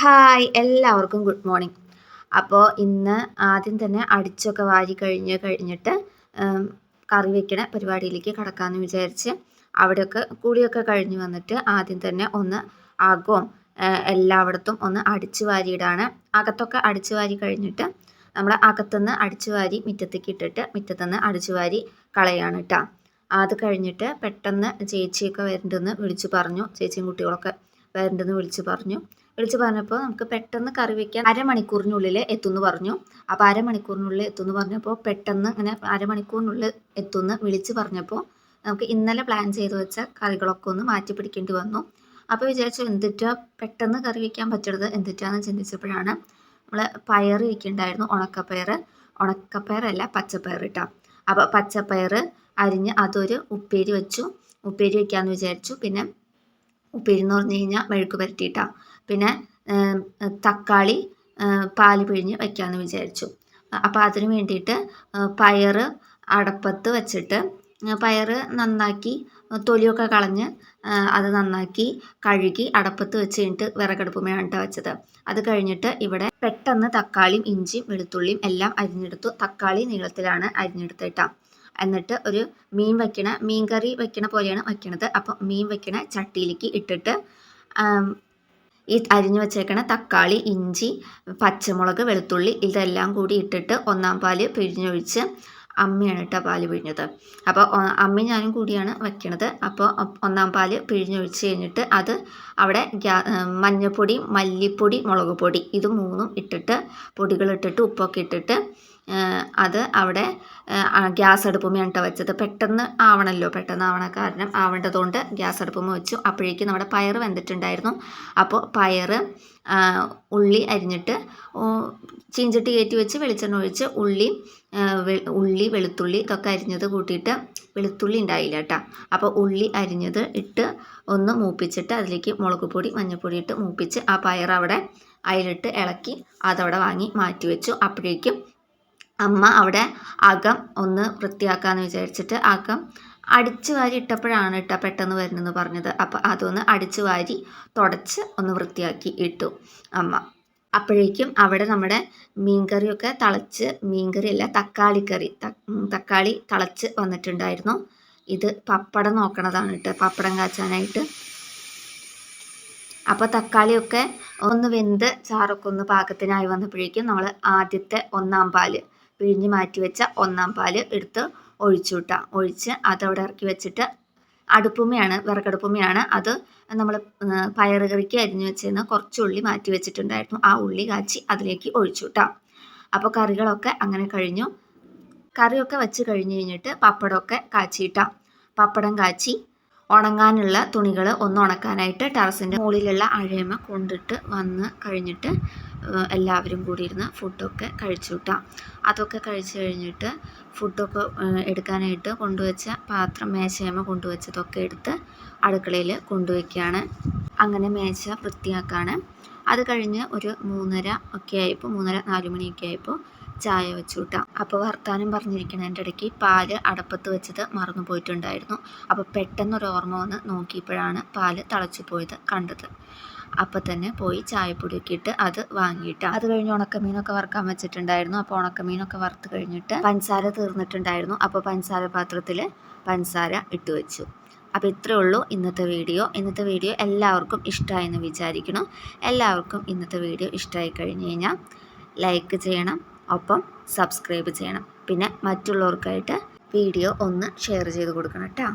Hi എല്ലാവർക്കും good morning. അപ്പോൾ ഇന്ന് ആദ്യം തന്നെ അടിച്ചൊക്കെ വാരി കഴിഞ്ഞിട്ട് കറി വെക്കണ പരിപാടിയിലേക്ക് കടക്കാമെന്ന് വിചാരിച്ച് അവിടെയൊക്കെ കുളിയൊക്കെ കഴിഞ്ഞ് വന്നിട്ട് ആദ്യം തന്നെ ഒന്ന് അകവും എല്ലായിടത്തും ഒന്ന് അടിച്ചു വാരിയിടാണ്. അകത്തൊക്കെ അടിച്ചു വാരി കഴിഞ്ഞിട്ട് നമ്മൾ അകത്തുനിന്ന് അടിച്ചു വാരി മുറ്റത്തേക്ക് ഇട്ടിട്ട് മുറ്റത്തുനിന്ന് അടിച്ചു വാരി കളയാണ് കേട്ടോ. അത് കഴിഞ്ഞിട്ട് പെട്ടെന്ന് ചേച്ചിയൊക്കെ വരണ്ടെന്ന് വിളിച്ചു പറഞ്ഞു. ചേച്ചിയും കുട്ടികളൊക്കെ വരണ്ടെന്ന് വിളിച്ചു പറഞ്ഞപ്പോൾ നമുക്ക് പെട്ടെന്ന് കറി വയ്ക്കാൻ അരമണിക്കൂറിനുള്ളിൽ എത്തുമെന്ന് പറഞ്ഞു. അപ്പോൾ അരമണിക്കൂറിനുള്ളിൽ എത്തുമെന്ന് പറഞ്ഞപ്പോൾ പെട്ടെന്ന് ഇങ്ങനെ അരമണിക്കൂറിനുള്ളിൽ എത്തുമെന്ന് വിളിച്ച് പറഞ്ഞപ്പോൾ നമുക്ക് ഇന്നലെ പ്ലാൻ ചെയ്ത് വെച്ച കറികളൊക്കെ ഒന്ന് മാറ്റി പിടിക്കേണ്ടി വന്നു. അപ്പോൾ വിചാരിച്ചു എന്തിട്ടാ പെട്ടെന്ന് കറി വയ്ക്കാൻ പറ്റരുത് എന്തിട്ടാന്ന് ചിന്തിച്ചപ്പോഴാണ് നമ്മൾ പയർ ഇരിക്കുന്നുണ്ടായിരുന്നു. ഉണക്കപ്പയറല്ല പച്ചപ്പയർ ഇട്ടാ. അപ്പോൾ പച്ചപ്പയർ അരിഞ്ഞ് അതൊരു ഉപ്പേരി വെച്ചു. ഉപ്പേരി വയ്ക്കാമെന്ന് വിചാരിച്ചു. പിന്നെ ഉപ്പേരി എന്ന് പറഞ്ഞു കഴിഞ്ഞാൽ മെഴുക്ക് പുരട്ടിയിട്ടാണ്. പിന്നെ തക്കാളി പാല് പിഴിഞ്ഞ് വയ്ക്കാമെന്ന് വിചാരിച്ചു. അപ്പോൾ അതിന് വേണ്ടിയിട്ട് പയർ അടപ്പത്ത് വെച്ചിട്ട് പയർ നന്നാക്കി തൊലിയൊക്കെ കളഞ്ഞ് അത് നന്നാക്കി കഴുകി അടപ്പത്ത് വെച്ച് കഴിഞ്ഞിട്ട് വിറകടുപ്പുമേലാണ് വെച്ചത്. അത് കഴിഞ്ഞിട്ട് ഇവിടെ പെട്ടെന്ന് തക്കാളിയും ഇഞ്ചിയും വെളുത്തുള്ളിയും എല്ലാം അരിഞ്ഞെടുത്തു. തക്കാളി നീളത്തിലാണ് അരിഞ്ഞെടുത്തിട്ടാണ്. എന്നിട്ട് ഒരു മീൻ കറി വെക്കണ പോലെയാണ് വയ്ക്കണത്. അപ്പം മീൻ വെക്കണ ചട്ടിയിലേക്ക് ഇട്ടിട്ട് ഈ അരിഞ്ഞു വെച്ചേക്കണ തക്കാളി, ഇഞ്ചി, പച്ചമുളക്, വെളുത്തുള്ളി ഇതെല്ലാം കൂടി ഇട്ടിട്ട് ഒന്നാം പാല് പിഴിഞ്ഞൊഴിച്ച് അമ്മയാണ് കേട്ടോ പാല് പിഴിഞ്ഞത്. അപ്പോൾ അമ്മയും ഞാനും കൂടിയാണ് വയ്ക്കണത്. അപ്പോൾ ഒന്നാം പാല് പിഴിഞ്ഞൊഴിച്ച് കഴിഞ്ഞിട്ട് അത് അവിടെ മഞ്ഞൾപ്പൊടി, മല്ലിപ്പൊടി, മുളക് പൊടി ഇത് മൂന്നും ഇട്ടിട്ട് പൊടികളിട്ടിട്ട് ഉപ്പൊക്കെ ഇട്ടിട്ട് അത് അവിടെ ഗ്യാസ് അടുപ്പുമ്മയാണ് കേട്ടോ വെച്ചത്. പെട്ടെന്ന് ആവണ കാരണം ആവേണ്ടതുകൊണ്ട് ഗ്യാസ് അടുപ്പുമ്മ വെച്ചു. അപ്പോഴേക്കും നമ്മുടെ പയർ വെന്തിട്ടുണ്ടായിരുന്നു. അപ്പോൾ പയർ ഉള്ളി അരിഞ്ഞിട്ട് ചീഞ്ചട്ടി കയറ്റി വെച്ച് വെളിച്ചെണ്ണ ഒഴിച്ച് ഉള്ളി വെളുത്തുള്ളി ഇതൊക്കെ അരിഞ്ഞത് കൂട്ടിയിട്ട് വെളുത്തുള്ളി ഉണ്ടായില്ല കേട്ടോ. അപ്പോൾ ഉള്ളി അരിഞ്ഞത് ഇട്ട് ഒന്ന് മൂപ്പിച്ചിട്ട് അതിലേക്ക് മുളക് പൊടി മഞ്ഞൾപ്പൊടി ഇട്ട് മൂപ്പിച്ച് ആ പയർ അവിടെ അതിലിട്ട് ഇളക്കി അതവിടെ വാങ്ങി മാറ്റി വെച്ചു. അപ്പോഴേക്കും അമ്മ അവിടെ അകം ഒന്ന് വൃത്തിയാക്കാമെന്ന് വിചാരിച്ചിട്ട് അകം അടിച്ചു വാരി ഇട്ടപ്പോഴാണ് കേട്ടോ പെട്ടെന്ന് വരുന്നെന്ന് പറഞ്ഞത്. അപ്പോൾ അതൊന്ന് അടിച്ചു വാരി തുടച്ച് ഒന്ന് വൃത്തിയാക്കി ഇട്ടു അമ്മ. അപ്പോഴേക്കും അവിടെ നമ്മുടെ മീൻകറിയൊക്കെ തിളച്ച്, മീൻകറിയല്ല തക്കാളി തിളച്ച് വന്നിട്ടുണ്ടായിരുന്നു. ഇത് പപ്പടം നോക്കണതാണ് കേട്ടോ, പപ്പടം കാച്ചാനായിട്ട്. അപ്പോൾ തക്കാളിയൊക്കെ ഒന്ന് വെന്ത് ചാറൊക്കെ ഒന്ന് പാകത്തിനായി വന്നപ്പോഴേക്കും നമ്മൾ ആദ്യത്തെ ഒന്നാം പാല് പിഴിഞ്ഞ് മാറ്റി വെച്ച ഒന്നാം പാല് എടുത്ത് ഒഴിച്ച് അതവിടെ ഇറക്കി വെച്ചിട്ട് വിറകടുപ്പുമ്മയാണ് അത് നമ്മൾ പയറ് കറിക്ക് അരിഞ്ഞു വെച്ചിരുന്ന കുറച്ച് ഉള്ളി മാറ്റി വെച്ചിട്ടുണ്ടായിരുന്നു. ആ ഉള്ളി കാച്ചി അതിലേക്ക് ഒഴിച്ചു കേട്ടോ. അപ്പോൾ കറികളൊക്കെ അങ്ങനെ കഴിഞ്ഞു. കറിയൊക്കെ വെച്ച് കഴിഞ്ഞിട്ട് പപ്പടമൊക്കെ കാച്ചിയിട്ടാം. പപ്പടം കാച്ചി ഉണങ്ങാനുള്ള തുണികൾ ഒന്ന് ഉണക്കാനായിട്ട് ടെറസിൻ്റെ മുകളിലുള്ള അഴയമ്മ കൊണ്ടിട്ട് വന്ന് കഴിഞ്ഞിട്ട് എല്ലാവരും കൂടി ഇരുന്ന് ഫുഡൊക്കെ കഴിച്ചു കിട്ടാം. അതൊക്കെ കഴിച്ച് കഴിഞ്ഞിട്ട് ഫുഡൊക്കെ എടുക്കാനായിട്ട് കൊണ്ടുവച്ച പാത്രം മേശയമ്മ കൊണ്ടുവച്ചതൊക്കെ എടുത്ത് അടുക്കളയിൽ കൊണ്ടുവയ്ക്കുകയാണ്. അങ്ങനെ മേശ വൃത്തിയാക്കാണ്. അത് കഴിഞ്ഞ് ഒരു 3:30 മണിയൊക്കെ ആയപ്പോൾ ചായ വെച്ചു കിട്ടാം. അപ്പോൾ വർത്താനം പറഞ്ഞിരിക്കുന്നതിൻ്റെ ഇടയ്ക്ക് പാല് അടപ്പത്ത് വെച്ചത് മറന്നു പോയിട്ടുണ്ടായിരുന്നു. അപ്പോൾ പെട്ടെന്നൊരു ഓർമ്മ വന്ന് നോക്കിയപ്പോഴാണ് പാല് തിളച്ചു പോയത് കണ്ടത്. അപ്പോൾ തന്നെ പോയി ചായപ്പൊടിയൊക്കെ ഇട്ട് അത് വാങ്ങിയിട്ട് അത് കഴിഞ്ഞ് ഉണക്കമീനൊക്കെ വറുക്കാൻ വെച്ചിട്ടുണ്ടായിരുന്നു. അപ്പോൾ ഉണക്കമീനൊക്കെ വറുത്ത് കഴിഞ്ഞിട്ട് പഞ്ചസാര തീർന്നിട്ടുണ്ടായിരുന്നു. അപ്പോൾ പഞ്ചസാര പാത്രത്തിൽ പഞ്ചസാര ഇട്ട് വെച്ചു. അപ്പോൾ ഇത്രയേ ഉള്ളൂ ഇന്നത്തെ വീഡിയോ. എല്ലാവർക്കും ഇഷ്ടമായെന്ന് വിചാരിക്കണം. എല്ലാവർക്കും ഇന്നത്തെ വീഡിയോ ഇഷ്ടമായി കഴിഞ്ഞ് കഴിഞ്ഞാൽ ലൈക്ക് ചെയ്യണം, ഒപ്പം സബ്സ്ക്രൈബ് ചെയ്യണം. പിന്നെ മറ്റുള്ളവർക്കായിട്ട് വീഡിയോ ഒന്ന് ഷെയർ ചെയ്ത് കൊടുക്കണം കേട്ടോ.